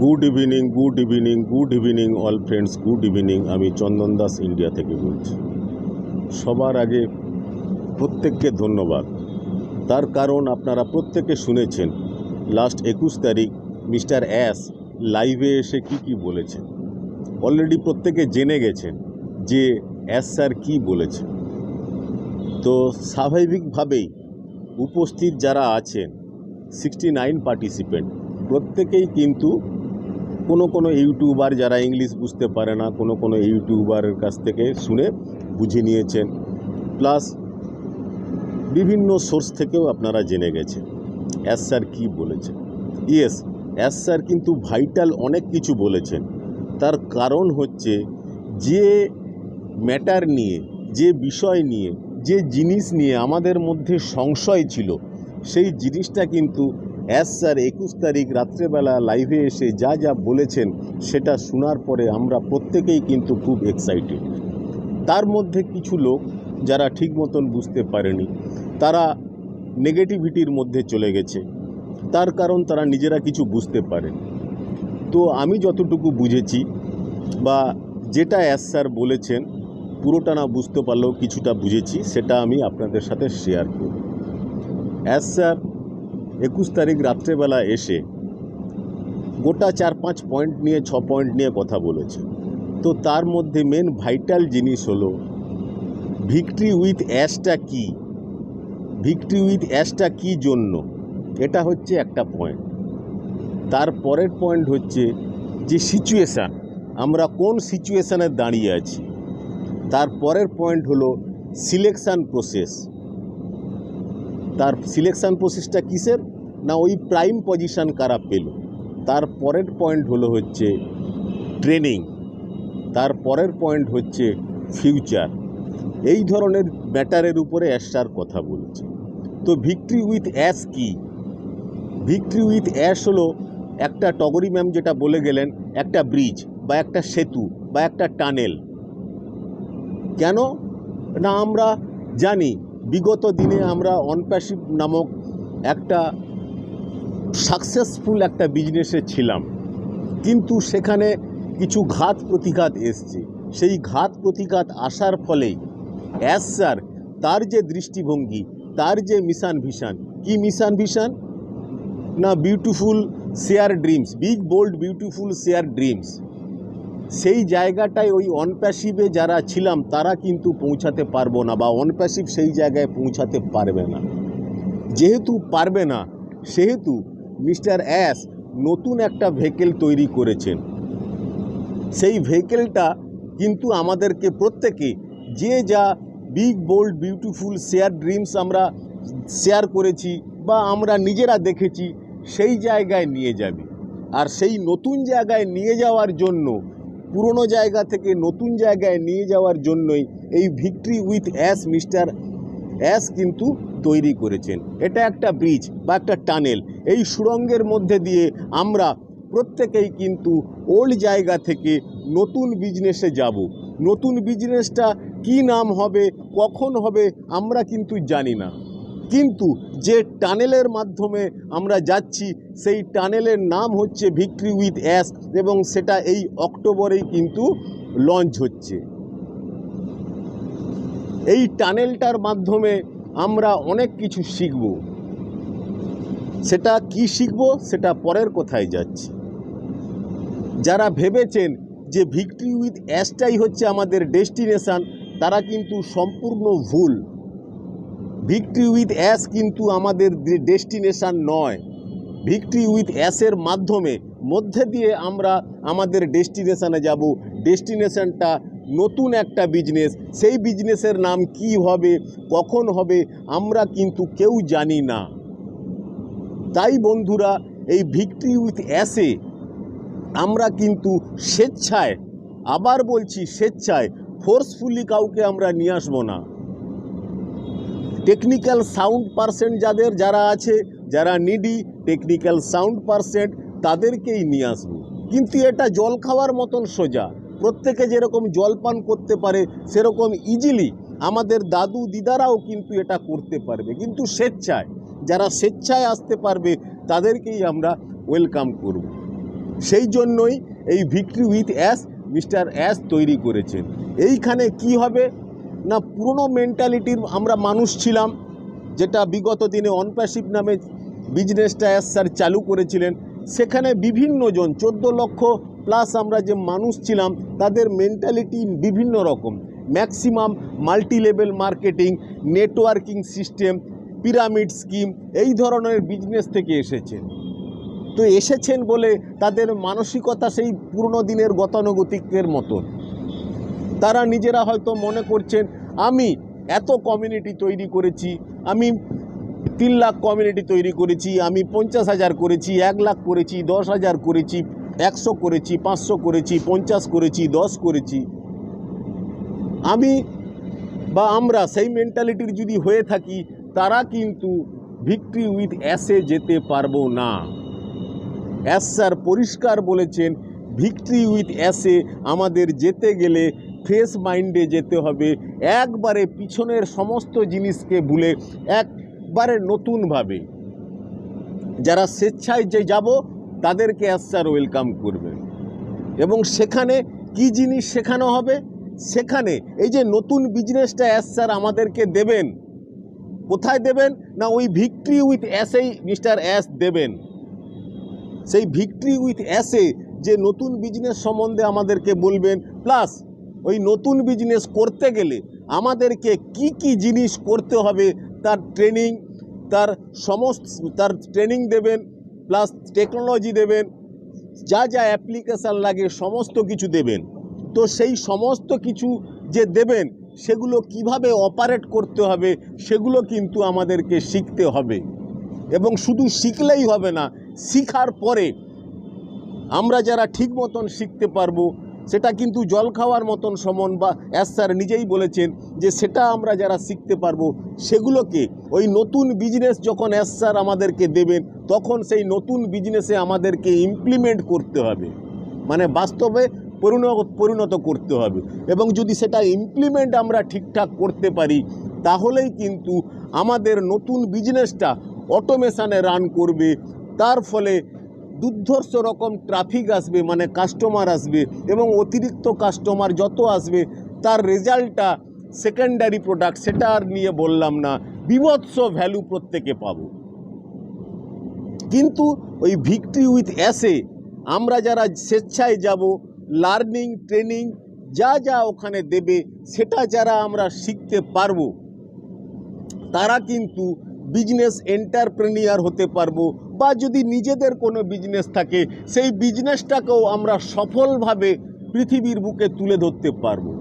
Good evening all friends, good evening. আমি Chandan Das India থেকে বলছি। সবার আগে প্রত্যেককে ধন্যবাদ। তার কারণ আপনারা প্রত্যেকে শুনেছেন লাস্ট 21 তারিখ মিস্টার অ্যাস লাইভে এসে কি বলেছেন। অলরেডি প্রত্যেকে জেনে গেছেন যে অ্যাস স্যার কী বলেছেন। তো স্বাভাবিকভাবেই উপস্থিত যারা আছেন 69 পার্টিসিপেন্ট প্রত্যেকেই কিন্তু কোনো ইউটিউবার যারা ইংলিশ বুঝতে পারে না কোনো ইউটিউবারের কাছ থেকে শুনে বুঝে নিয়েছেন, প্লাস বিভিন্ন সোর্স থেকেও আপনারা জেনে গেছেন অ্যাস স্যার কী বলেছেন। ইয়েস, অ্যাস স্যার কিন্তু ভাইটাল অনেক কিছু বলেছেন। তার কারণ হচ্ছে যে ম্যাটার নিয়ে, যে বিষয় নিয়ে, যে জিনিস নিয়ে আমাদের মধ্যে সংশয় ছিল, সেই জিনিসটা কিন্তু অ্যাস স্যার 21 তারিখ রাত্রেবেলা লাইভে এসে যা বলেছেন সেটা শোনার পরে আমরা প্রত্যেকেই কিন্তু খুব এক্সাইটেড। তার মধ্যে কিছু লোক যারা ঠিক মতন বুঝতে পারেনি, তারা নেগেটিভিটির মধ্যে চলে গেছে। তার কারণ তারা নিজেরা কিছু বুঝতে পারেন। তো আমি যতটুকু বুঝেছি বা যেটা অ্যাস স্যার বলেছেন পুরোটা না বুঝতে পারলেও কিছুটা বুঝেছি, সেটা আমি আপনাদের সাথে শেয়ার করব। অ্যাস স্যার 21 তারিখ রাত্রেবেলা এসে গোটা 4-5 পয়েন্ট নিয়ে 6 পয়েন্ট নিয়ে কথা বলেছে। তো তার মধ্যে মেন ভাইটাল জিনিস হলো ভিক্টরি উইথ অ্যাসটা কী, ভিক্টরি উইথ অ্যাসটা কী জন্য, এটা হচ্ছে একটা পয়েন্ট। তার পরের পয়েন্ট হচ্ছে যে সিচুয়েশান, আমরা কোন সিচুয়েশানে দাঁড়িয়ে আছি। তার পরের পয়েন্ট হলো সিলেকশান প্রসেস। তার সিলেকশান প্রসেসটা কিসের না, ওই প্রাইম পজিশান কারা পেল। তার পরের পয়েন্ট হচ্ছে ট্রেনিং। তার পরের পয়েন্ট হচ্ছে ফিউচার। এই ধরনের ম্যাটারের উপরে অ্যাসটার কথা বলছে। তো ভিক্টরি উইথ অ্যাস কি? ভিক্টরি উইথ অ্যাস হলো একটা টগরি ম্যাম যেটা বলে গেলেন, একটা ব্রিজ বা একটা সেতু বা একটা টানেল। কেন না, আমরা জানি বিগত দিনে আমরা অনপ্যাসিভ নামক একটা সাকসেসফুল একটা বিজনেসে ছিলাম, কিন্তু সেখানে কিছু ঘাত প্রতিঘাত এসছে। সেই ঘাত প্রতিঘাত আসার ফলে অ্যাস স্যার তার যে দৃষ্টিভঙ্গি, তার যে মিশন ভিশন, কি মিশন ভিশন না, beautiful share dreams, big bold beautiful share dreams. সেই জায়গাটায় ওই অনপ্যাসিভে যারা ছিলাম তারা কিন্তু পৌঁছাতে পারবো না, বা অনপ্যাসিভ সেই জায়গায় পৌঁছাতে পারবে না। যেহেতু পারবে না, সেহেতু মিস্টার অ্যাস নতুন একটা ভেহিকেল তৈরি করেছেন। সেই ভেহিকেলটা কিন্তু আমাদেরকে প্রত্যেকে যে যা big bold beautiful share dreams আমরা শেয়ার করেছি বা আমরা নিজেরা দেখেছি, সেই জায়গায় নিয়ে যাবে। আর সেই নতুন জায়গায় নিয়ে যাওয়ার জন্য, পুরনো জায়গা থেকে নতুন জায়গায় নিয়ে যাওয়ার জন্যই এই victory with Ash Mister Ash কিন্তু তৈরি করেছেন। এটা একটা ব্রিজ বা একটা টানেল। এই সুড়ঙ্গের মধ্যে দিয়ে আমরা প্রত্যেকেই কিন্তু ওল্ড জায়গা থেকে নতুন বিজনেসে যাব। নতুন বিজনেসটা কি নাম হবে, কখন হবে আমরা কিন্তু জানি না, কিন্তু যে টানেলের মাধ্যমে আমরা যাচ্ছি সেই টানেলের নাম হচ্ছে ভিক্টরি উইথ অ্যাস, এবং সেটা এই অক্টোবরেই কিন্তু লঞ্চ হচ্ছে। এই টানেলটার মাধ্যমে আমরা অনেক কিছু শিখব। সেটা কি শিখব সেটা পরের কথায় যাচ্ছি। যারা ভেবেছেন যে ভিক্টরি উইথ অ্যাসটাই হচ্ছে আমাদের ডেস্টিনেশান, তারা কিন্তু সম্পূর্ণ ভুল। ভিক্টরি উইথ অ্যাস কিন্তু আমাদের ডেস্টিনেশান নয়। ভিক্টরি উইথ অ্যাসের মধ্যে দিয়ে আমরা আমাদের ডেস্টিনেশানে যাব। ডেস্টিনেশানটা নতুন একটা বিজনেস। সেই বিজনেসের নাম কি হবে, কখন হবে আমরা কিন্তু কেউ জানি না। তাই বন্ধুরা, এই ভিক্টরি উইথ অ্যাসে আমরা কিন্তু স্বেচ্ছায়, আবার বলছি স্বেচ্ছায়, ফোর্সফুলি কাউকে আমরা নিয়ে আসবো না। টেকনিক্যাল সাউন্ড পার্সেন্ট যারা আছে, যারা নিডি টেকনিক্যাল সাউন্ড পার্সেন্ট, তাদেরকেই নিয়ে আসবো। কিন্তু এটা জল খাওয়ার মতন সোজা। প্রত্যেকে যেরকম জল পান করতে পারে সেরকম ইজিলি আমাদের দাদু দিদারাও কিন্তু এটা করতে পারবে, কিন্তু স্বেচ্ছায়। যারা স্বেচ্ছায় আসতে পারবে তাদেরকেই আমরা ওয়েলকাম করব। সেই জন্যই এই victory with Ash Mister Ash তৈরি করেছেন। এইখানে কি হবে না, পুরনো মেন্টালিটির আমরা মানুষ ছিলাম, যেটা বিগত দিনে অনপ্যাসিভ নামে বিজনেসটা অ্যাস স্যার চালু করেছিলেন। সেখানে বিভিন্ন জন 14 লক্ষ প্লাস আমরা যে মানুষ ছিলাম, তাদের মেন্টালিটি বিভিন্ন রকম। Maximum multi level marketing, networking system, pyramid scheme, এই ধরনের বিজনেস থেকে এসেছেন। তো এসেছেন বলে তাদের মানসিকতা সেই পুরনো দিনের গতানুগতিকের মতো। তারা নিজেরা হয়তো মনে করছেন আমি এত কমিউনিটি তৈরি করেছি, আমি 3 লাখ কমিউনিটি তৈরি করেছি, আমি 50,000 করেছি, 1 লাখ করেছি, 10,000 করেছি, 100 করেছি, 500 করেছি, 50 করেছি, 10 করেছি। আমি বা আমরা সেই মেন্টালিটির যদি হয়ে থাকি, তারা কিন্তু ভিক্টরি উইথ অ্যাসে যেতে পারবো না। অ্যাস স্যার পরিষ্কার বলেছেন, ভিক্টরি উইথ অ্যাসে আমাদের যেতে গেলে ফ্রেশ মাইন্ডে যেতে হবে, একবারে পিছনের সমস্ত জিনিসকে ভুলে একবারে নতুনভাবে। যারা স্বেচ্ছায় যে যাব তাদেরকে অ্যাস স্যার ওয়েলকাম করবেন। এবং সেখানে কি জিনিস শেখানো হবে, সেখানে এই যে নতুন বিজনেসটা অ্যাস স্যার আমাদেরকে দেবেন, কোথায় দেবেন না ওই ভিক্টরি উইথ অ্যাসেই মিস্টার অ্যাস দেবেন। সেই ভিক্টরি উইথ অ্যাসে যে নতুন বিজনেস সম্বন্ধে আমাদেরকে বলবেন, প্লাস ওই নতুন বিজনেস করতে গেলে আমাদেরকে কি কি জিনিস করতে হবে তার ট্রেনিং, তার ট্রেনিং দেবেন, প্লাস টেকনোলজি দেবেন, যা যা অ্যাপ্লিকেশান লাগে সমস্ত কিছু দেবেন। তো সেই সমস্ত কিছু যে দেবেন, সেগুলো কিভাবে অপারেট করতে হবে সেগুলো কিন্তু আমাদেরকে শিখতে হবে। এবং শুধু শিখলেই হবে না, শিখার পরে আমরা যারা ঠিক মতন শিখতে পারবো, সেটা কিন্তু জল খাওয়ার মতন সমান। বা অ্যাস স্যার নিজেই বলেছেন যে সেটা আমরা যারা শিখতে পারবো, সেগুলোকে ওই নতুন বিজনেস যখন অ্যাস স্যার আমাদেরকে দেবেন, তখন সেই নতুন বিজনেসে আমাদেরকে ইমপ্লিমেন্ট করতে হবে, মানে বাস্তবে পরিণত করতে হবে। এবং যদি সেটা ইমপ্লিমেন্ট আমরা ঠিকঠাক করতে পারি, তাহলেই কিন্তু আমাদের নতুন বিজনেসটা অটোমেশানে রান করবে। তার ফলে দুর্ধর্ষ রকম ট্রাফিক আসবে, মানে কাস্টমার আসবে, এবং অতিরিক্ত কাস্টমার যত আসবে তার রেজাল্টটা সেকেন্ডারি প্রোডাক্ট, সেটা আর নিয়ে বললাম না, বিভৎস ভ্যালু প্রত্যেকে পাবো। কিন্তু ওই ভিক্টরি উইথ অ্যাসে আমরা যারা স্বেচ্ছায় যাব, লার্নিং ট্রেনিং যা যা ওখানে দেবে সেটা যারা আমরা শিখতে পারবো, তারা কিন্তু বিজনেস এন্টারপ্রেনিয়ার হতে পারবো। বা যদি নিজেদের কোনো বিজনেস থাকে, সেই বিজনেসটাকেও আমরা সফলভাবে পৃথিবীর বুকে তুলে ধরতে পারবো।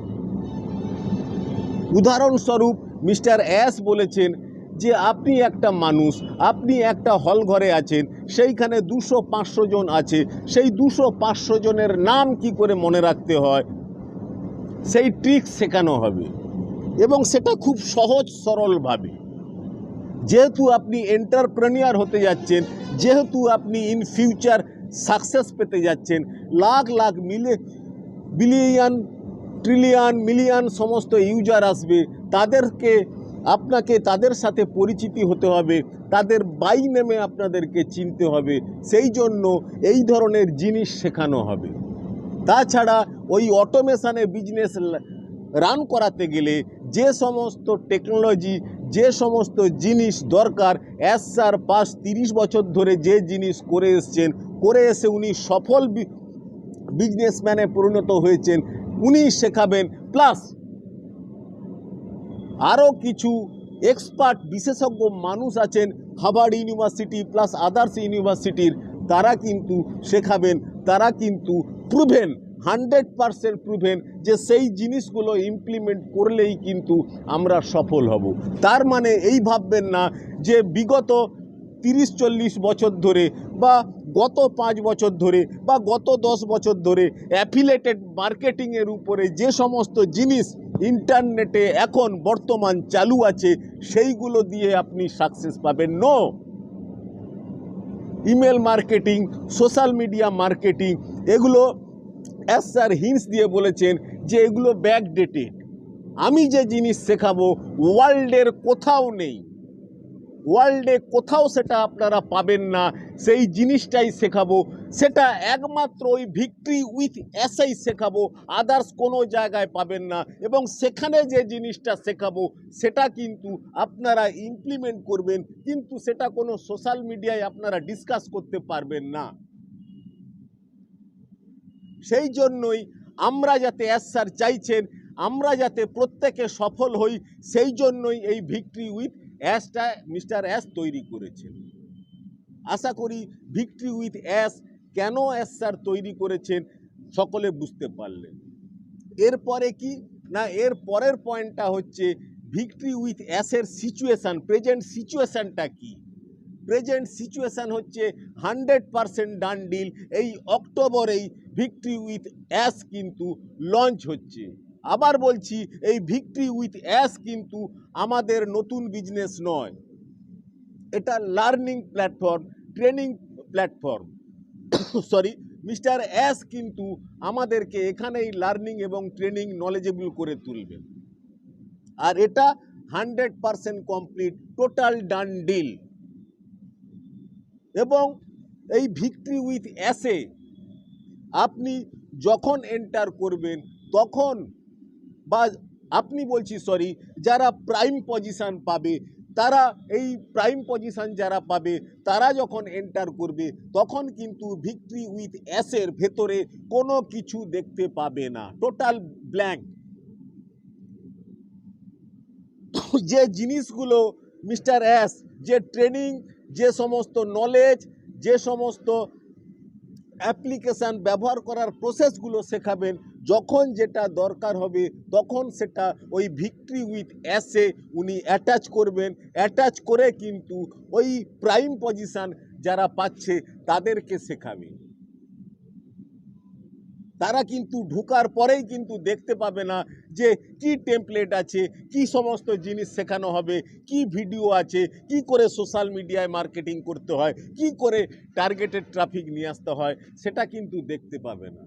উদাহরণস্বরূপ মিস্টার অ্যাস বলেছেন যে আপনি একটা মানুষ, আপনি একটা হল ঘরে আছেন, সেইখানে 200-500 জন আছে, সেই 200-500 জনের নাম কি করে মনে রাখতে হয় সেই ট্রিক্স শেখানো হবে। এবং সেটা খুব সহজ সরলভাবে। যেহেতু আপনি এন্টারপ্রেনিয়ার হতে যাচ্ছেন, যেহেতু আপনি ইন ফিউচার সাকসেস পেতে যাচ্ছেন, lakh lakh billion trillion million সমস্ত ইউজার আসবে, আপনাকে তাদের সাথে পরিচিতি হতে হবে, তাদের বাই নেমে আপনাদেরকে চিনতে হবে। সেই জন্য এই ধরনের জিনিস শেখানো হবে। তাছাড়া ওই অটোমেশানে বিজনেস রান করাতে গেলে যে সমস্ত টেকনোলজি, যে সমস্ত জিনিস দরকার, অ্যাস স্যার 30 বছর ধরে যে জিনিস করে এসে উনি সফল বিজনেসম্যানে পরিণত হয়েছেন, উনি শেখাবেন। প্লাস আরও কিছু এক্সপার্ট বিশেষজ্ঞ মানুষ আছেন হার্ভার্ড ইউনিভার্সিটি প্লাস আদার্স ইউনিভার্সিটির, তারা কিন্তু শেখাবেন। তারা কিন্তু প্রুভেন, 100% প্রুভেন যে সেই জিনিসগুলো ইমপ্লিমেন্ট করলেই কিন্তু আমরা সফল হব। তার মানে এই ভাববেন না যে বিগত 30-40 বছর ধরে বা গত 5 বছর ধরে বা গত 10 বছর ধরে অ্যাফিলিয়েটেড মার্কেটিংয়ের উপরে যে সমস্ত জিনিস ইন্টারনেটে এখন বর্তমান চালু আছে, সেইগুলো দিয়ে আপনি সাকসেস পাবেন। No, email marketing, social media marketing, এগুলো অ্যাস স্যার হিন্টস দিয়ে বলেছেন যে এগুলো ব্যাকডেটেড। আমি যে জিনিস শেখাবো ওয়ার্ল্ডের কোথাও নেই, ওয়ার্ল্ডে কোথাও সেটা আপনারা পাবেন না, সেই জিনিসটাই শেখাবো। সেটা একমাত্র ওই ভিক্টরি উইথ এসেই শেখাবো, আদার্স কোনো জায়গায় পাবেন না। এবং সেখানে যে জিনিসটা শেখাবো সেটা কিন্তু আপনারা ইমপ্লিমেন্ট করবেন, কিন্তু সেটা কোনো সোশ্যাল মিডিয়ায় আপনারা ডিসকাস করতে পারবেন না। সেই জন্যই আমরা যাতে স্যার চাইছেন আমরা যাতে প্রত্যেকে সফল হই, সেই জন্যই এই ভিক্টরি উইথ অ্যাসটা মিস্টার অ্যাস তৈরি করেছেন। আশা করি ভিক্টরি উইথ অ্যাস কেন স্যার তৈরি করেছেন সকলে বুঝতে পারলেন। এরপরে কি না, এর পরের পয়েন্টটা হচ্ছে ভিক্টরি উইথ অ্যাসের সিচুয়েশান, প্রেজেন্ট সিচুয়েশানটা কি। প্রেজেন্ট সিচুয়েশান হচ্ছে 100% ডান ডিল। এই অক্টোবরেই ভিক্টরি উইথ অ্যাস কিন্তু লঞ্চ হচ্ছে। আবার বলছি, এই ভিক্টরি উইথ অ্যাস কিন্তু আমাদের নতুন বিজনেস নয়, এটা learning platform, training platform. Sorry, Mister Ash কিন্তু আমাদেরকে এখানেই লার্নিং এবং ট্রেনিং নলেজেবল করে তুলবেন। আর এটা 100% কমপ্লিট, টোটাল ডান ডিল। এবং এই ভিক্টরি উইথ অ্যাসে আপনি যখন এন্টার করবেন তখন, বা আপনি বলছি সরি, যারা প্রাইম পজিশন পাবে, তারা এই প্রাইম পজিশন যারা পাবে তারা যখন এন্টার করবে তখন কিন্তু ভিক্টরি উইথ অ্যাসের ভেতরে কোনো কিছু দেখতে পাবে না, টোটাল ব্ল্যাঙ্ক। যে জিনিসগুলো মিস্টার অ্যাস, যে ট্রেনিং, যে সমস্ত নলেজ, যে সমস্ত অ্যাপ্লিকেশান ব্যবহার করার প্রসেসগুলো শেখাবেন, যখন যেটা দরকার হবে তখন সেটা ওই ভিক্টরি উইথ অ্যাসে উনি অ্যাটাচ করবেন। অ্যাটাচ করে কিন্তু ওই প্রাইম পজিশান যারা পাচ্ছে তাদেরকে শেখাবে। তারা কিন্তু ঢোকার পরেই কিন্তু দেখতে পাবে না যে কি টেমপ্লেট আছে, কি সমস্ত জিনিস শেখানো হবে, কি ভিডিও আছে, কি করে সোশ্যাল মিডিয়ায় মার্কেটিং করতে হয়, কি করে টার্গেটেড ট্রাফিক নিয়ে আসতে হয়, সেটা কিন্তু দেখতে পাবে না।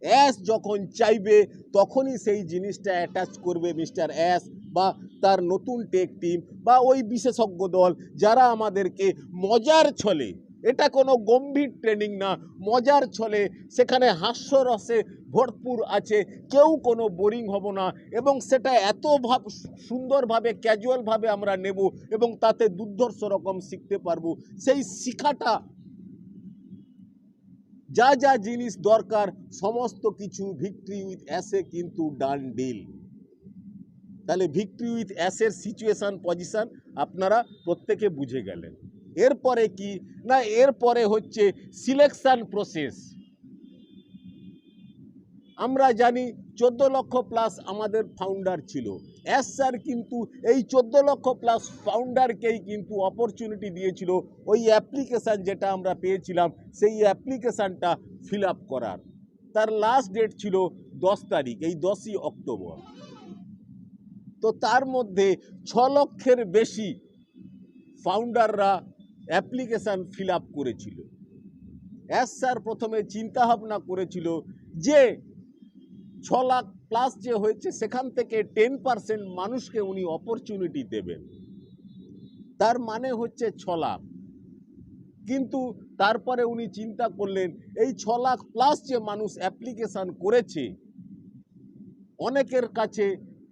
অ্যাস যখন চাইবে তখনই সেই জিনিসটা অ্যাটাচ করবে মিস্টার অ্যাস বা তার নতুন টেক টিম বা ওই বিশেষজ্ঞ দল, যারা আমাদেরকে মজার ছলে, এটা কোনো গম্ভীর ট্রেনিং না, মজার ছলে, সেখানে হাস্যরসে ভরপুর আছে, কেউ কোনো বোরিং হব না। এবং সেটা এত সুন্দরভাবে ক্যাজুয়ালভাবে আমরা নেব এবং তাতে দুর্ধর্ষ রকম শিখতে পারবো। সেই শিখাটা যা যা জিনিস দরকার সমস্ত কিছু ভিক্টরি উইথ অ্যাসে কিন্তু ডান ডিল। তাহলে ভিক্টরি উইথ অ্যাসের সিচুয়েশান পজিশান আপনারা প্রত্যেকে বুঝে গেলেন। এরপরে কি না, এরপরে হচ্ছে সিলেকশান প্রসেস। আমরা জানি 14 লক্ষ প্লাস আমাদের ফাউন্ডার ছিল। অ্যাস স্যার কিন্তু এই 14 লক্ষ প্লাস ফাউন্ডারকেই কিন্তু অপরচুনিটি দিয়েছিল ওই অ্যাপ্লিকেশান যেটা আমরা পেয়েছিলাম সেই অ্যাপ্লিকেশানটা ফিল আপ করার। তার লাস্ট ডেট ছিল 10 তারিখ, এই 10ই অক্টোবর। তো তার মধ্যে 6 লক্ষের বেশি ফাউন্ডাররা অ্যাপ্লিকেশান ফিল আপ করেছিল। অ্যাস স্যার প্রথমে চিন্তাভাবনা করেছিল যে 6 লাখ প্লাস যে হয়েছে সেখান থেকে 10% মানুষকে উনি অপরচুনিটি দেবেন, তার মানে হচ্ছে 6 লাখ। কিন্তু তারপরে উনি চিন্তা করলেন এই 6 লাখ প্লাস যে মানুষ অ্যাপ্লিকেশান করেছে, অনেকের কাছে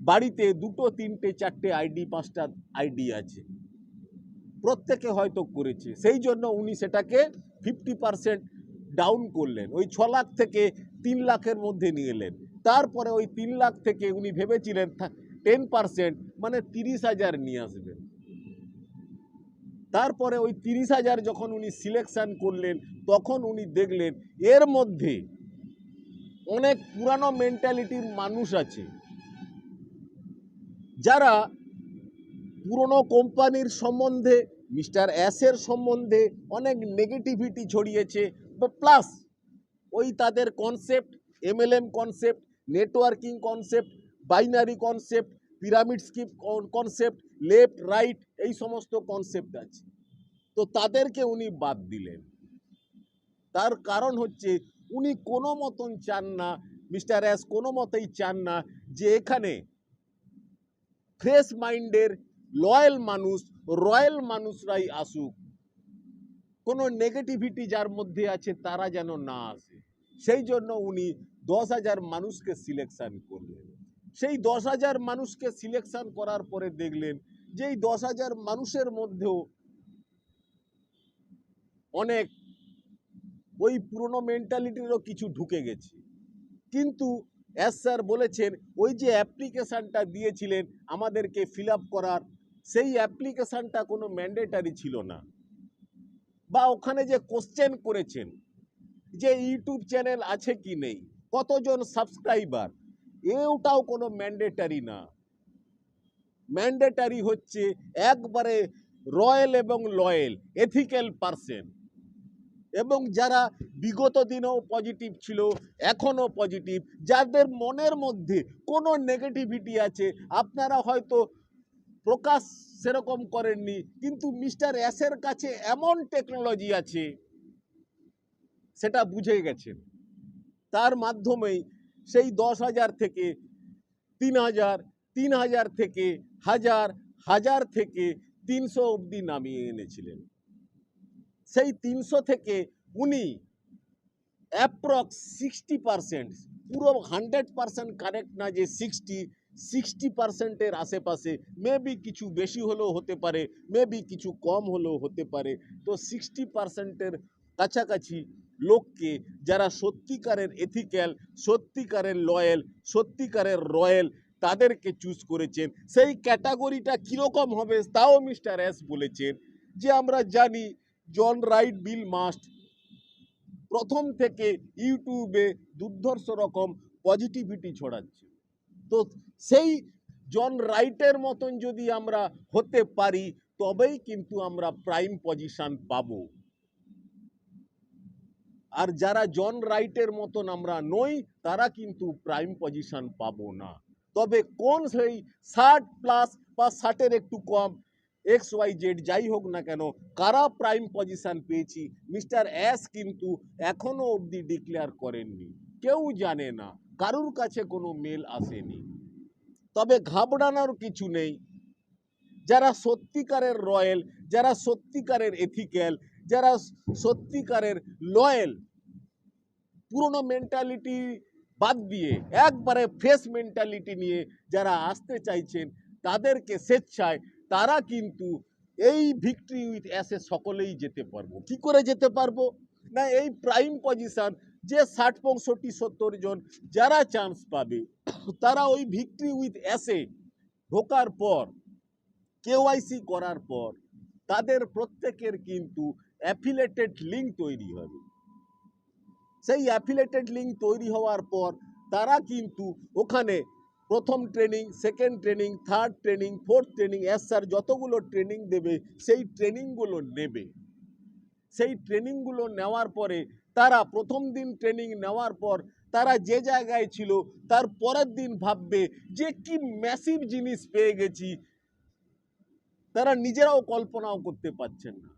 বাড়িতে 2, 3, 4 আইডি, 5টা আইডি আছে, প্রত্যেকে হয়তো করেছে, সেই জন্য উনি সেটাকে 50% ডাউন করলেন, ওই 6 লাখ থেকে 3 লাখের মধ্যে নিয়ে এলেন। তারপরে ওই 3 লাখ থেকে উনি ভেবেছিলেন 10% মানে 30,000 নিয়ে আসবেন। তারপরে ওই 30,000 যখন উনি সিলেকশন করলেন তখন উনি দেখলেন এর মধ্যে অনেক পুরানো মেন্টালিটির মানুষ আছে, যারা পুরনো কোম্পানির সম্বন্ধে, মিস্টার অ্যাসের সম্বন্ধে অনেক নেগেটিভিটি ছড়িয়েছে। প্লাস ওই তাদের concept, MLM concept, networking concept, binary concept, pyramid skip concept, left right, এই সমস্ত কনসেপ্ট আছে। তো তাদেরকে উনি বাদ দিলেন। তার কারণ হচ্ছে উনি কোনো মতন চান না, মিস্টার অ্যাস কোনো মতেই চান না যে এখানে ফ্রেশ মাইন্ডের লয়াল মানুষ, রয়্যাল মানুষরাই আসুক। কোনো নেগেটিভিটি যার মধ্যে আছে তারা যেন না আসে, সেই জন্য উনি 10,000 মানুষকে সিলেকশন করলেন। সেই 10,000 মানুষকে সিলেকশন করার পরে দেখলেন যে এই 10,000 মানুষের মধ্যেও অনেক ওই পুরনো মেন্টালিটিরও কিছু ঢুকে গেছে। কিন্তু এস স্যার বলেছেন ওই যে অ্যাপ্লিকেশানটা দিয়েছিলেন আমাদেরকে ফিল আপ করার, সেই অ্যাপ্লিকেশানটা কোনো ম্যান্ডেটারি ছিল না, বা ওখানে যে কোশ্চেন করেছেন যে ইউটিউব চ্যানেল আছে কি নেই, কতজন সাবস্ক্রাইবার, এটাও কোনো ম্যান্ডেটারি না। ম্যান্ডেটারি হচ্ছে একবারে রয়্যাল এবং লয়েল এথিক্যাল পারসন, এবং যারা বিগত দিনেও পজিটিভ ছিল, এখনও পজিটিভ, যাদের মনের মধ্যে কোনো নেগেটিভিটি আছে, আপনারা হয়তো প্রকাশ সেরকম করেননি, কিন্তু মিস্টার এসের কাছে এমন টেকনোলজি আছে সেটা বুঝে গেছেন। তার মাধ্যমেই সেই 10,000 থেকে 3,000, 3,000 থেকে 1,000, 1,000 থেকে 300 অবধি নামিয়ে এনেছিলেন। সেই 300 থেকে উনি অ্যাপ্রক্স 60%, পুরো 100% কারেক্ট না যে 60%-60%-এর আশেপাশে, মেবি কিছু বেশি হলেও হতে পারে, মেবি কিছু কম হলেও হতে পারে, তো 60%-এর কাছাকাছি লোককে যারা সত্যিকারের এথিক্যাল, সত্যিকারের লয়েল, সত্যিকারের রয়্যাল, তাদেরকে চুজ করেছেন। সেই ক্যাটাগরিটা কীরকম হবে তাও মিস্টার এস বলেছেন যে আমরা জানি জন রাইট বিল মাস্ট প্রথম থেকে ইউটিউবে দুর্ধর্ষ রকম পজিটিভিটি ছড়াচ্ছে, তো সেই জন রাইটের মতন যদি আমরা হতে পারি তবেই কিন্তু আমরা প্রাইম পজিশন পাবো। আর যারা জন রাইটের মতন আমরা নই তারা কিন্তু প্রাইম পজিশন পাবো না। তবে কোন সেই 60+ বা 60-এর একটু কম, XYZ যাই হোক না কেন, কারা প্রাইম পজিশন পেয়েছি মিস্টার এস কিন্তু এখনো অবধি ডিক্লেয়ার করেননি, কেউ জানে না, কারুর কাছে কোনো মেল আসেনি। তবে ঘাবড়ানোর কিছু নেই, যারা সত্যিকারের রয়্যাল, যারা সত্যিকারের এথিক্যাল, যারা সত্যিকারের লয়েল, পুরনো মেন্টালিটি বাদ দিয়ে একবারে ফ্রেশ মেন্টালিটি নিয়ে যারা আসতে চাইছেন তাদেরকে স্বেচ্ছায়, তারা কিন্তু এই ভিক্টরি উইথ অ্যাসে সকলেই যেতে পারবো। কি করে যেতে পারবো না, এই প্রাইম পজিশন যে 60, 65, 70 জন যারা চান্স পাবে তারা ওই ভিক্টরি উইথ অ্যাসে ঢোকার পর, কেওয়াইসি করার পর তাদের প্রত্যেকের কিন্তু অ্যাফিলেটেড লিঙ্ক তৈরি হবে। সেই অ্যাফিলেটেড লিঙ্ক তৈরি হওয়ার পর তারা কিন্তু ওখানে প্রথম training, second training, third training, fourth training, S sir যতগুলো ট্রেনিং দেবে সেই ট্রেনিংগুলো নেবে। সেই ট্রেনিংগুলো নেওয়ার পরে তারা প্রথম দিন ট্রেনিং নেওয়ার পর তারা যে জায়গায় ছিল তার পরের দিন ভাববে যে কি ম্যাসিভ জিনিস পেয়ে গেছি, তারা নিজেরাও কল্পনাও করতে পারছেন না।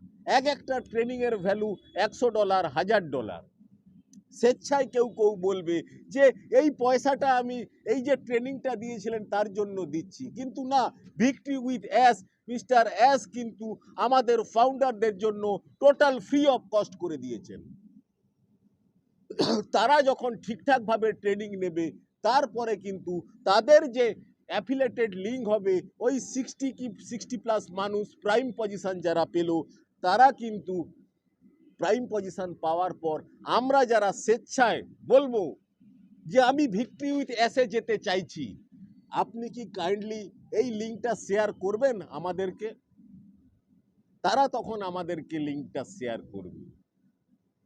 একটা ট্রেনিংয়ের ভ্যালু $100, $1,000। স্বেচ্ছায় কেউ কেউ বলবে যে এই পয়সাটা আমি এই যে ট্রেনিংটা দিয়েছিলেন তার জন্য দিচ্ছি, কিন্তু না, victory with Ash, Mister Ash কিন্তু আমাদের ফাউন্ডারদের জন্য টোটাল ফ্রি অফ কস্ট করে দিয়েছেন। তারা যখন ঠিকঠাকভাবে ট্রেনিং নেবে তারপরে কিন্তু তাদের যে অ্যাফিলেটেড লিঙ্ক হবে, ওই 60 কি 60+ মানুষ প্রাইম পজিশন যারা পেল, তারা কিন্তু প্রাইম পজিশন পাওয়ার পর আমরা যারা স্বেচ্ছায় বলবো যে আমি ভিক্টরি উইথ অ্যাসে যেতে চাইছি, আপনি কি কাইন্ডলি এই লিঙ্কটা শেয়ার করবেন আমাদেরকে, তারা তখন আমাদেরকে লিঙ্কটা শেয়ার করবে।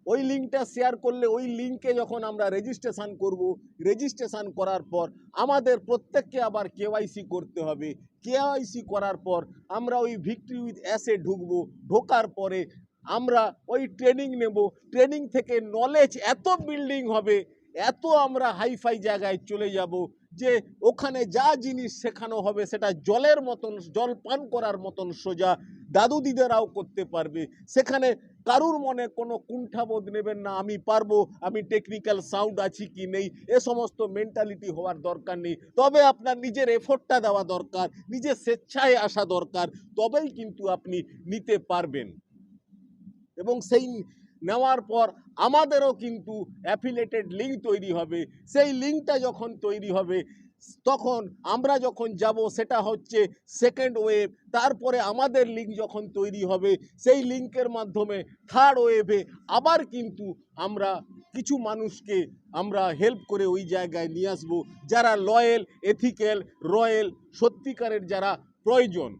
ওই লিঙ্কটা শেয়ার করলে ওই লিঙ্কে যখন আমরা রেজিস্ট্রেশন করব, রেজিস্ট্রেশন করার পর আমাদের প্রত্যেককে আবার কেওয়াইসি করতে হবে। কেওয়াইসি করার পর আমরা ওই ভিক্টরি উইথ অ্যাসে ঢুকবো, ঢোকার পরে আমরা ওই ট্রেনিং নেব, ট্রেনিং থেকে নলেজ এত বিল্ডিং হবে, এত আমরা হাইফাই জায়গায় চলে যাব যে ওখানে যা জিনিস শেখানো হবে সেটা জলের মতন, জল পান করার মতন সোজা, দাদু দিদারাও করতে পারবে। সেখানে কারুর মনে কোনো কুণ্ঠাবোধ নেবেন না, আমি পারবো, আমি টেকনিক্যাল সাউন্ড আছি কি নেই, এ সমস্ত মেন্টালিটি হওয়ার দরকার নেই। তবে আপনার নিজের এফোর্টটা দেওয়া দরকার, নিজের স্বেচ্ছায় আসা দরকার, তবেই কিন্তু আপনি নিতে পারবেন। এবং সেই নেওয়ার পর আমাদেরও কিন্তু অ্যাফিলিয়েটেড লিঙ্ক তৈরি হবে। সেই লিঙ্কটা যখন তৈরি হবে তখন আমরা যখন যাব সেটা হচ্ছে সেকেন্ড ওয়েভ, তারপরে আমাদের লিঙ্ক যখন তৈরি হবে সেই লিঙ্কের মাধ্যমে থার্ড ওয়েভে আবার কিন্তু আমরা কিছু মানুষকে আমরা হেল্প করে ওই জায়গায় নিয়ে আসবো যারা লয়েল, এথিক্যাল, রয়্যাল, সত্যিকারের যারা প্রয়োজন।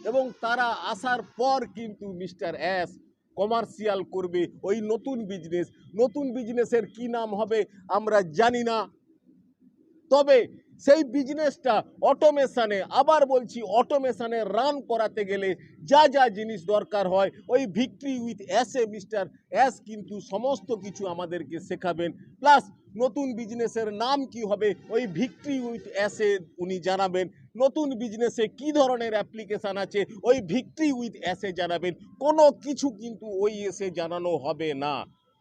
এবং তারা আসার পর কিন্তু মিস্টার অ্যাশ কমার্শিয়াল করবে ওই নতুন বিজনেস। নতুন বিজনেসের কি নাম হবে আমরা জানি না, তবে সেই বিজনেসটা অটোমেশনে, আবার বলছি অটোমেশনে রান করাতে গেলে যা যা জিনিস দরকার হয় ওই victory with as mister ash কিন্তু সমস্ত কিছু আমাদেরকে শেখাবেন। প্লাস নতুন বিজনেসের নাম কি হবে ওই ভিক্টরি উইথ অ্যাসে উনি জানাবেন। নতুন বিজনেসে কি ধরনের অ্যাপ্লিকেশান আছে ওই ভিক্টরি উইথ অ্যাসে জানাবেন। কোনো কিছু কিন্তু ওই এসে জানানো হবে না।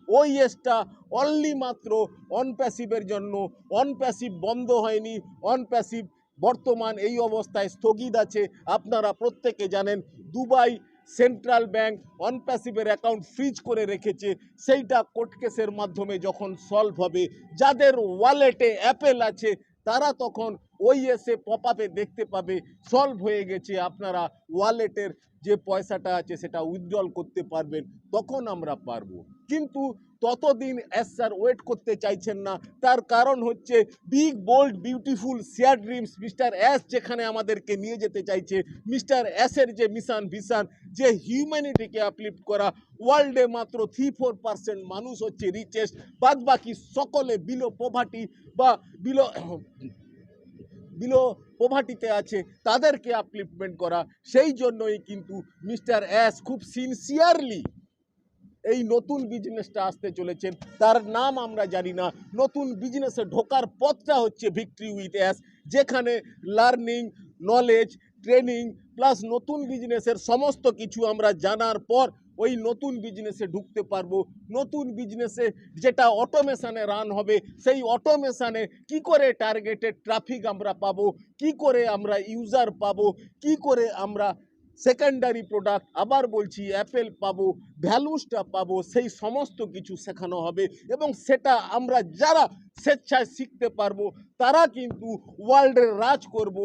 ওই এসটা অনলি মাত্র অন প্যাসিভের জন্য। অন প্যাসিভ বন্ধ হয়নি, অন প্যাসিভ বর্তমান এই অবস্থায় স্থগিত আছে। আপনারা প্রত্যেকে জানেন দুবাই সেন্ট্রাল ব্যাংক অন প্যাসিভের অ্যাকাউন্ট ফ্রিজ করে রেখেছে। সেইটা কোর্ট কেসের মাধ্যমে যখন সলভ হবে, যাদের ওয়ালেটে অ্যাপেল আছে তারা তখন ওই এসে পপ আপে দেখতে পাবে সলভ হয়ে গেছে, আপনারা ওয়ালেটের যে পয়সাটা আছে সেটা উইথড্রল করতে পারবেন, তখন আমরা পারবো। কিন্তু ততদিন এস স্যার ওয়েট করতে চাইছেন না। তার কারণ হচ্ছে big bold beautiful share dreams Mister Ash যেখানে আমাদেরকে নিয়ে যেতে চাইছে। মিস্টার অ্যাশের যে মিশন ভিশন, যে হিউম্যানিটিকে আপলিফ্ট করা, ওয়ার্ল্ডে মাত্র 3-4% মানুষ হচ্ছে রিচেস্ট, বাদ বাকি সকলে বিলো পভার্টি বা বিলো পভার্টিতে আছে, তাদেরকে আপলিফটমেন্ট করা। সেই জন্যই কিন্তু মিস্টার অ্যাশ খুব সিনসিয়ারলি এই নতুন বিজনেসটা আসতে চলেছেন। তার নাম আমরা জানি না। নতুন বিজনেসে ঢোকার পথটা হচ্ছে ভিক্টরি উইথ অ্যাশ, যেখানে লার্নিং, নলেজ, ট্রেনিং প্লাস নতুন বিজনেসের সমস্ত কিছু আমরা জানার পর ওই নতুন বিজনেসে ঢুকতে পারবো। নতুন বিজনেসে যেটা অটোমেশনে রান হবে, সেই অটোমেশনে কি করে টার্গেটেড ট্রাফিক আমরা পাবো, কি করে আমরা ইউজার পাবো, কি করে আমরা সেকেন্ডারি প্রোডাক্ট, আবার বলছি অ্যাপেল পাবো, ভ্যালুসটা পাবো, সেই সমস্ত কিছু শেখানো হবে। এবং সেটা আমরা যারা স্বেচ্ছায় শিখতে পারবো তারা কিন্তু ওয়ার্ল্ডের রাজ করব।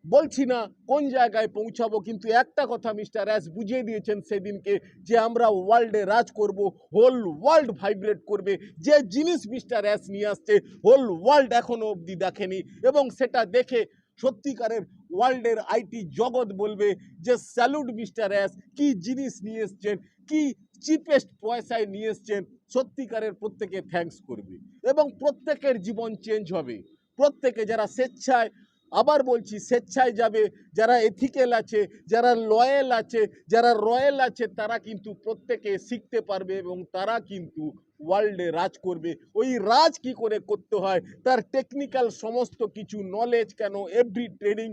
বলছি না কোন জায়গায় পৌঁছাবো, কিন্তু একটা কথা মিস্টার অ্যাশ বুঝিয়ে দিয়েছেন সেদিনকে, যে আমরা ওয়ার্ল্ডে রাজ করব, হোল ওয়ার্ল্ড ভাইব্রেট করবে। যে জিনিস মিস্টার অ্যাশ নিয়ে আসছে হোল ওয়ার্ল্ড এখনো অবধি দেখেনি, এবং সেটা দেখে সত্যিকারের ওয়ার্ল্ডের আইটি জগৎ বলবে যে স্যালুট মিস্টার অ্যাশ, কি জিনিস নিয়ে এসছেন, কি চিপেস্ট পয়সায় নিয়ে এসছেন। সত্যিকারের প্রত্যেকে থ্যাঙ্কস করবে এবং প্রত্যেকের জীবন চেঞ্জ হবে। প্রত্যেকে যারা স্বেচ্ছায়, আবার বলছি স্বেচ্ছায় যাবে, যারা এথিক্যাল আছে, যারা লয়াল আছে, যারা রয়্যাল আছে, তারা কিন্তু প্রত্যেকে শিখতে পারবে এবং তারা কিন্তু ওয়ার্ল্ডে রাজ করবে। ওই রাজ কি করে করতে হয় তার টেকনিক্যাল সমস্ত কিছু নলেজ, কেন এভরি ট্রেনিং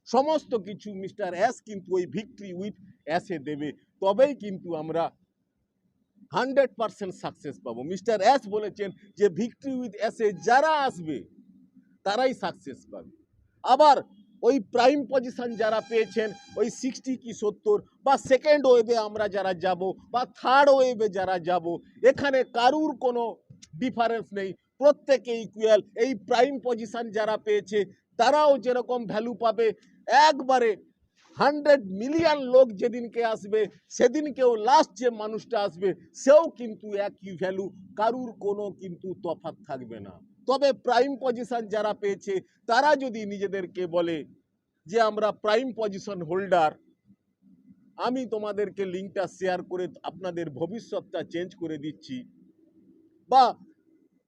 সমস্ত কিছু মিস্টার অ্যাশ কিন্তু ওই ভিক্টরি উইথ অ্যাশে দেবে। তবেই কিন্তু আমরা 100% সাকসেস পাবো। মিস্টার অ্যাশ বলেছেন যে ভিক্টরি উইথ অ্যাশে যারা আসবে তারাই সাকসেস পাবে। আবার ওই প্রাইম পজিশন যারা পেয়েছেন ওই 60 কি 70, বা সেকেন্ড ওয়েভে আমরা যারা যাব, বা থার্ড ওয়েভে যারা যাব, এখানে কারুর কোনো ডিফারেন্স নেই, প্রত্যেকে ইকুয়াল। এই প্রাইম পজিশন যারা পেয়েছে তারাও যেরকম ভ্যালু পাবে, একবারে 100 মিলিয়ন লোক যেদিনকে আসবে সেদিনকেও লাস্ট যে মানুষটা আসবে সেও কিন্তু একই ভ্যালু, কারুর কোনো কিন্তু তফাৎ থাকবে না। তবে প্রাইম পজিশন যারা পেয়েছে তারা যদি নিজেদেরকে বলে যে আমরা প্রাইম পজিশন হোল্ডার, আমি তোমাদেরকে লিঙ্কটা শেয়ার করে আপনাদের ভবিষ্যৎটা চেঞ্জ করে দিচ্ছি, বা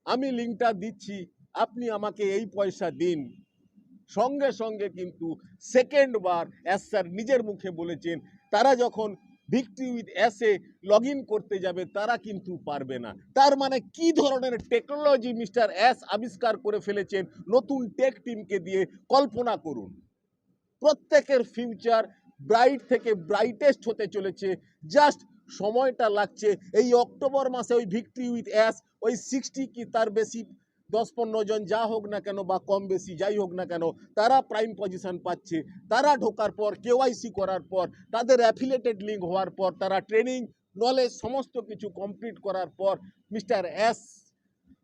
আমি লিঙ্কটা দিচ্ছি, আপনি আমাকে এই পয়সা দিন, সঙ্গে সঙ্গে কিন্তু সেকেন্ড বার অ্যাশ স্যার নিজের মুখে বলেছেন তারা যখন ভিক্টরি উইথ অ্যাশে লগ ইন করতে যাবে তারা কিন্তু পারবে না। তার মানে কি ধরনের টেকনোলজি মিস্টার অ্যাশ আবিষ্কার করে ফেলেছেন নতুন টেক টিমকে দিয়ে, কল্পনা করুন। প্রত্যেকের ফিউচার ব্রাইট থেকে ব্রাইটেস্ট হতে চলেছে, জাস্ট সময়টা লাগছে। এই অক্টোবর মাসে ওই ভিক্টরি উইথ অ্যাশ ওই 60 কি তার বেশি 10-15 জন যা হোক না কেন, বা কম বেশি যাই হোক না কেন, তারা প্রাইম পজিশন পাচ্ছে। তারা ঢোকার পর, কেওয়াইসি করার পর, তাদের অ্যাফিলিয়েটেড লিঙ্ক হওয়ার পর, তারা ট্রেনিং নলেজ সমস্ত কিছু কমপ্লিট করার পর মিস্টার এস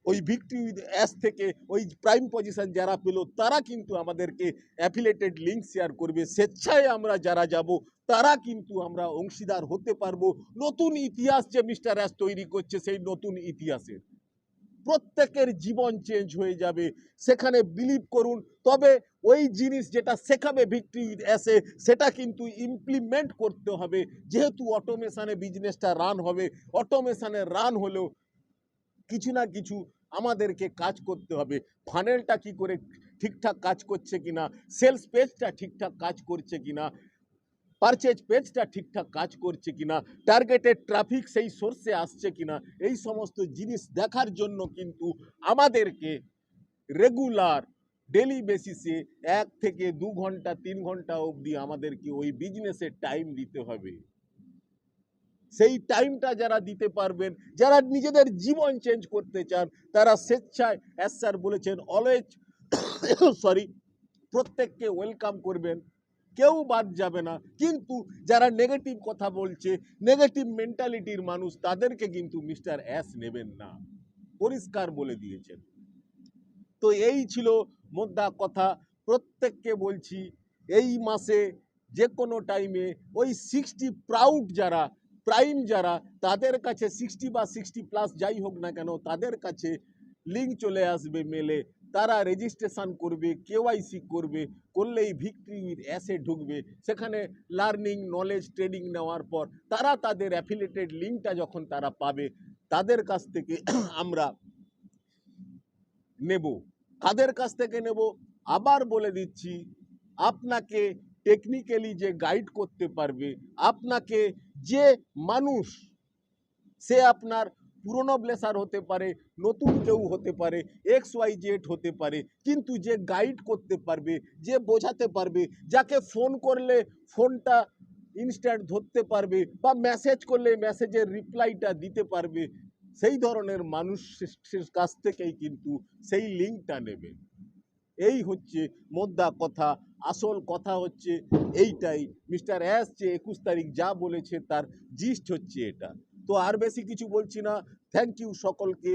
ওই ভিক্টরি অ্যাস থেকে ওই প্রাইম পজিশন যারা পেল তারা কিন্তু আমাদেরকে অ্যাফিলেটেড লিঙ্ক শেয়ার করবে, স্বেচ্ছায় আমরা যারা যাব তারা কিন্তু আমরা অংশীদার হতে পারবো নতুন ইতিহাস যে মিস্টার অ্যাস তৈরি করছে, সেই নতুন ইতিহাসের প্রত্যেকের জীবন চেঞ্জ হয়ে যাবে। সেখানে বিলিভ করুন, তবে ওই জিনিস যেটা শেখাবে ভিক্টরি অ্যাসে সেটা কিন্তু ইমপ্লিমেন্ট করতে হবে। যেহেতু অটোমেশনে বিজনেসটা রান হবে, অটোমেশনে রান হলেও কিছু না কিছু আমাদেরকে কাজ করতে হবে। ফানেলটা কি করে ঠিকঠাক কাজ করছে কিনা, সেলস পেজটা ঠিকঠাক কাজ করছে কিনা, পারচেজ পেজটা ঠিকঠাক কাজ করছে কিনা, টার্গেটেড ট্রাফিক সেই সোর্সে আসছে কিনা, এই সমস্ত জিনিস দেখার জন্য কিন্তু আমাদেরকে রেগুলার ডেলি বেসিসে 1 থেকে 2 ঘন্টা 3 ঘন্টা অবধি আমাদেরকে ওই বিজনেসে টাইম দিতে হবে। সেই টাইমটা যারা দিতে পারবেন, যারা নিজেদের জীবন চেঞ্জ করতে চান, তারা স্বেচ্ছায়, অ্যাজ স্যার বলেছেন, অলওয়েজ প্রত্যেককে ওয়েলকাম করবেন, কেউ বাদ যাবে না। কিন্তু যারা নেগেটিভ কথা বলছে, নেগেটিভ মেন্টালিটির মানুষ, তাদেরকে কিন্তু মিস্টার অ্যাস নেবেন না, পরিষ্কার বলে দিয়েছেন। তো এই ছিল মোদ্দা কথা। প্রত্যেককে বলছি, এই মাসে যে কোনো টাইমে ওই 60 প্রাউড যারা, প্রাইম যারা, তাদের কাছে 60 বা 60+ যাই হোক না কেন, তাদের কাছে লিঙ্ক চলে আসবে মেলে, তারা রেজিস্ট্রেশন করবে, কেওয়াইসি করবে, করলেই ভিক্টরি উইথ অ্যাসে ঢুকবে। সেখানে লার্নিং, নলেজ, ট্রেনিং নেওয়ার পর তারা তাদের অ্যাফিলিয়েটেড লিঙ্কটা যখন তারা পাবে, তাদের কাছ থেকে আমরা নেব। কাদের কাছ থেকে নেব আবার বলে দিচ্ছি, আপনাকে টেকনিক্যালি যে গাইড করতে পারবে, আপনাকে যে মানুষ, সে আপনার পুরনো ব্লেসার হতে পারে, নতুন কেউ হতে পারে, XYZ হতে পারে, কিন্তু যে গাইড করতে পারবে, যে বোঝাতে পারবে, যাকে ফোন করলে ফোনটা ইনস্ট্যান্ট ধরতে পারবে বা মেসেজ করলে মেসেজের রিপ্লাইটা দিতে পারবে, সেই ধরনের মানুষের কাছ থেকেই কিন্তু সেই লিঙ্কটা নেবে। এই হচ্ছে মোদ্দা কথা। আসল কথা হচ্ছে এইটাই। মিস্টার অ্যাস যে 21 তারিখ যা বলেছে তার জিস্ট হচ্ছে এটা। তো আর বেশি কিছু বলছি না। থ্যাংক ইউ সকলকে।